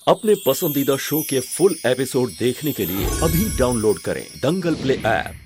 अपने पसंदीदा शो के फुल एपिसोड देखने के लिए अभी डाउनलोड करें दंगल प्ले ऐप।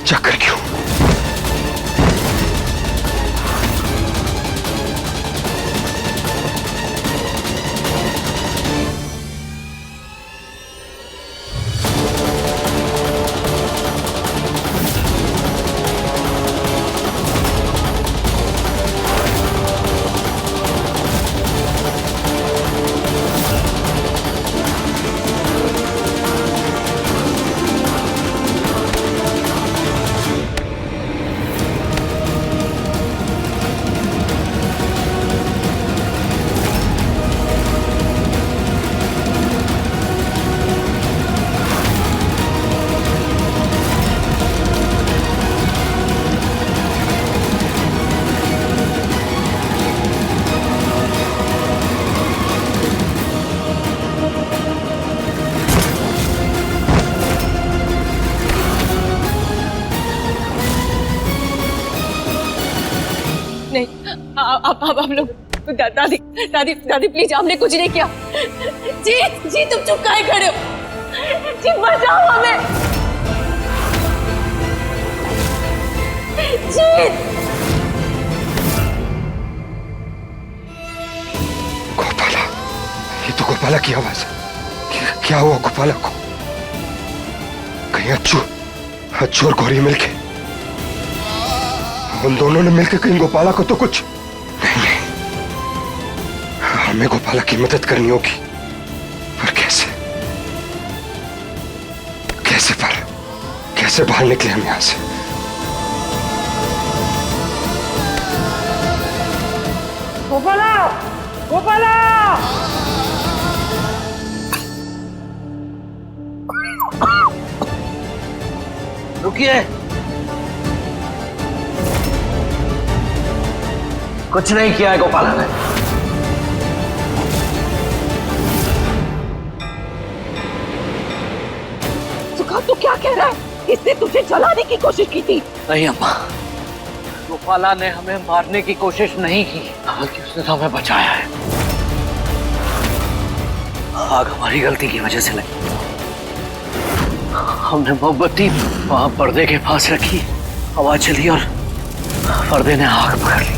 चक्कर क्यों? नहीं, आप लोग दादी दादी दादी प्लीज, हमने कुछ नहीं किया। जी तुम चुप काहे खड़े हो? जी बचाओ हमें। जी गोपाला, ये तो गोपाला की आवाज है। क्या हुआ गोपाला को? कहीं अच्छू और गौरी मिलके, उन दोनों ने मिलकर कहीं गोपाला को तो कुछ नहीं। हमें गोपाला की मदद करनी होगी, पर कैसे बाहर निकले हम यहां से? गोपाला, गोपाला! रुकिए, कुछ नहीं किया है गोपाला ने। सुखा तू क्या कह रहा है? इसने तुझे जलाने की कोशिश की थी। नहीं अम्मा, गोपाला ने हमें मारने की कोशिश नहीं की, बल्कि उसने तो हमें बचाया है। आग हमारी गलती की वजह से लगी। हमने मोमबत्ती वहां पर्दे के पास रखी, आवाज चली और पर्दे ने आग पकड़ ली।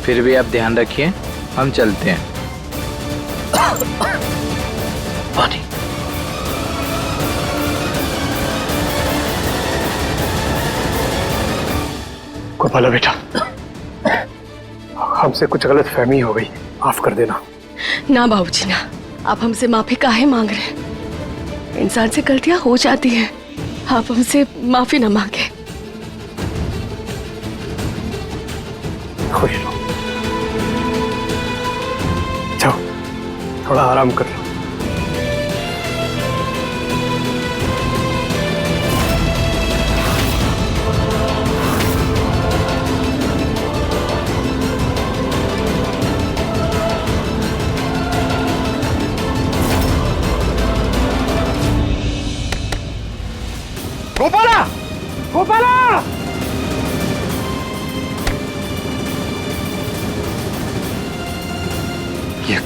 फिर भी आप ध्यान रखिए, हम चलते हैं। पानी। गोपाला बेटा, हमसे कुछ गलत फहमी हो गई, माफ कर देना। ना बाबूजी ना, आप हमसे माफी काहे मांग रहे हैं? इंसान से गलतियां हो जाती हैं, आप हमसे माफी ना मांगे। खुश रहो, जाओ थोड़ा आराम कर लो। गोपाला! गोपाला! ये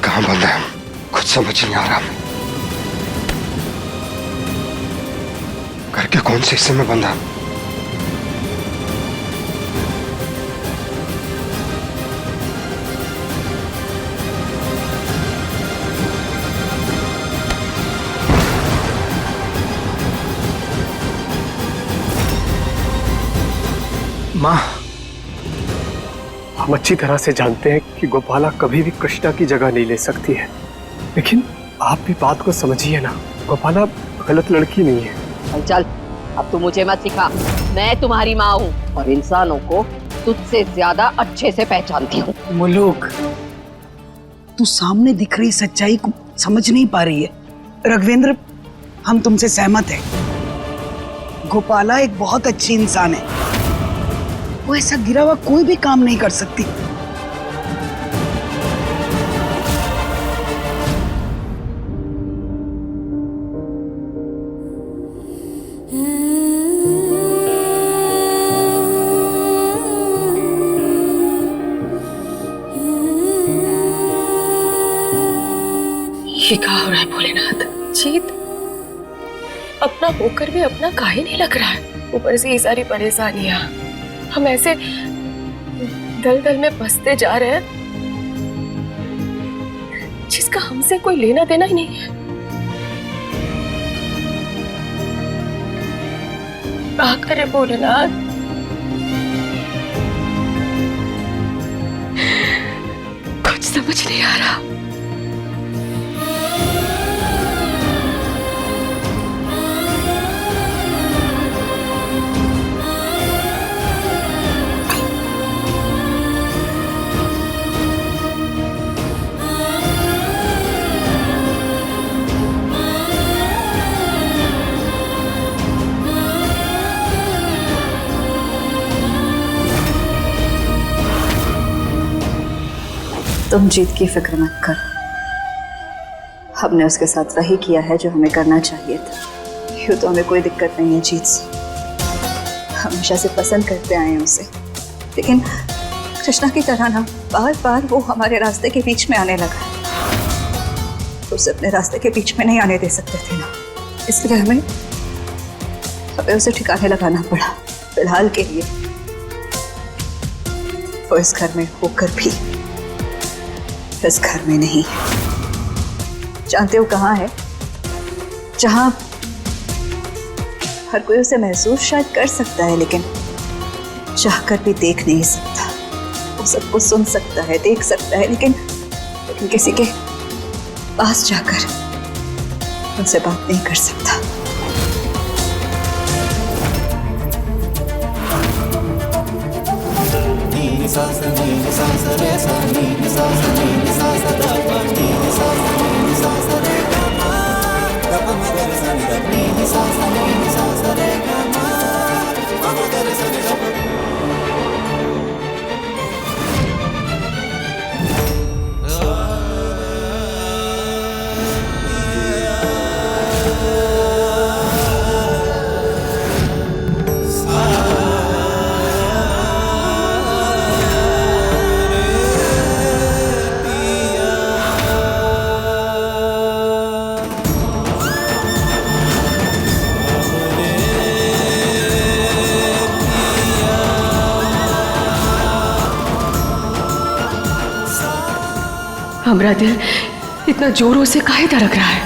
कहां बंद है? कुछ समझ नहीं आ रहा। घर के कौन से हिस्से में बंद है? माँ, हम अच्छी तरह से जानते हैं कि गोपाला कभी भी कृष्णा की जगह नहीं ले सकती है, लेकिन आप भी बात को समझिए ना। गोपाला गलत लड़की नहीं है। चल, अब तू मुझे मत सिखा। मैं तुम्हारी माँ हूँ और इंसानों को तुझसे ज्यादा अच्छे से पहचानती हूँ। मुलुक, तू सामने दिख रही सच्चाई को समझ नहीं पा रही है। रघवेंद्र, हम तुमसे सहमत हैं। गोपाला एक बहुत अच्छी इंसान है। वो ऐसा गिरा हुआ कोई भी काम नहीं कर सकती। ये क्या हो रहा है भोलेनाथ? जीत अपना होकर भी अपना काहे नहीं लग रहा है। ऊपर से ये सारी परेशानियां, हम ऐसे दलदल में फंसते जा रहे हैं जिसका हमसे कोई लेना देना ही नहीं है। क्या करे भोलेनाथ? कुछ समझ नहीं आ रहा। तुम जीत की फिक्र मत कर। हमने उसके साथ वही किया है जो हमें करना चाहिए था। यूँ तो हमें कोई दिक्कत नहीं है जीत से। हमेशा से पसंद करते आए हैं उसे, लेकिन कृष्णा की तरह ना बार बार वो हमारे रास्ते के बीच में आने लगा। तो उसे अपने रास्ते के बीच में नहीं आने दे सकते थे ना, इसलिए हमें उसे ठिकाने लगाना पड़ा। फिलहाल के लिए वो इस घर में होकर भी इस घर में नहीं। जानते हो कहाँ है? जहां हर कोई उसे महसूस शायद कर सकता है, लेकिन चाहकर भी देख नहीं सकता। वो सबको सुन सकता है, देख सकता है, लेकिन किसी के पास जाकर उनसे बात नहीं कर सकता। हमारा दिल इतना जोरों से काहे धड़क रहा है?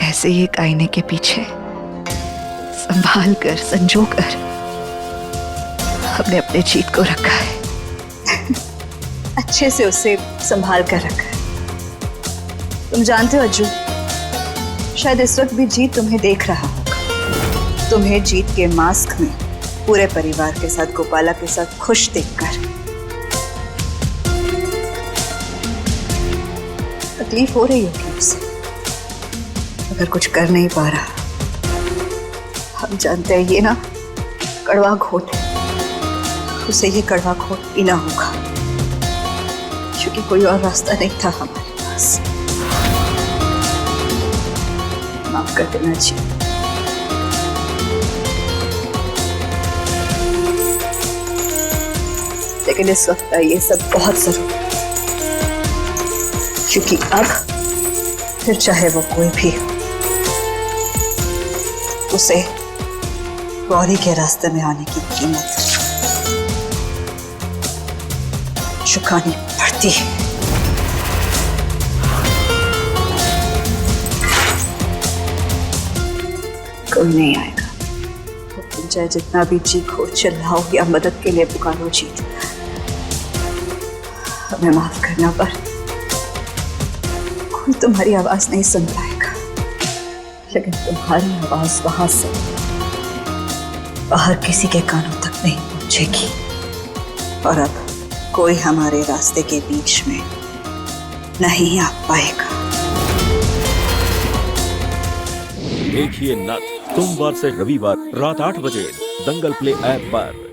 ऐसे ही एक आईने के पीछे संभाल कर, संजो कर हमने अपने जीत को रखा है। अच्छे से उसे संभाल कर रखा है। तुम जानते हो अज्जू, शायद इस वक्त भी जीत तुम्हें देख रहा होगा। तुम्हें जीत के मास्क में पूरे परिवार के साथ, गोपाला के साथ खुश देखकर तकलीफ हो रही होगी उसे, अगर कुछ कर नहीं पा रहा हम जानते हैं ये ना कड़वा घोट है, उसे ये कड़वा घोट पीना होगा क्योंकि कोई और रास्ता नहीं था हमारे पास। माफ कर देना जी। लेकिन इस वक्त ये सब बहुत जरूरी है क्योंकि अब फिर चाहे वो कोई भी हो, उसे गौरी के रास्ते में आने की कीमत चुकानी पड़ती है। कोई नहीं आएगा, तो तुम चाहे जितना भी चीखो चिल्लाओ या मदद के लिए पुकारो जीत, हमें माफ करना, पर कोई तुम्हारी आवाज नहीं सुन पाएगा। लेकिन तुम्हारी आवाज वहां से बाहर किसी के कानों तक नहीं पहुंचेगी और अब कोई हमारे रास्ते के बीच में नहीं आ पाएगा। देखिए नथ सोमवार से रविवार रात 8 बजे दंगल प्ले ऐप पर।